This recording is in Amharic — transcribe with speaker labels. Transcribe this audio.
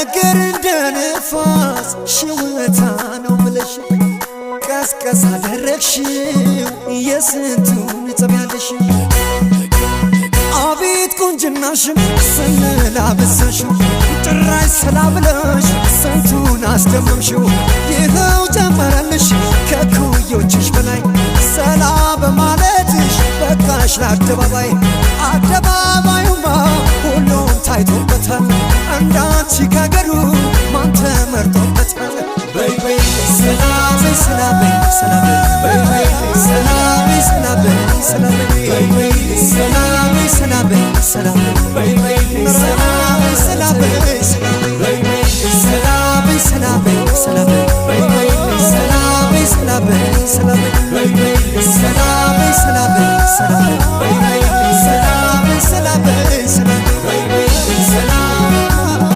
Speaker 1: ነገር እንደ ነፋስ ሽውታ ነው ብለሽ ቀስቀስ አደረግሽው የስንቱን ጸብያለሽ አቤት ቁንጅናሽን ስንላበሳሽው ጭራሽ ሰላብለሽ ስንቱን አስደመምሽው ይኸው ጨመረልሽ ከኩዮችሽ በላይ ሰላ በማለትሽ በቃሽ ለአደባባይ አደባባዩማ ሁሉም ታይቶበታል እንዳንቺ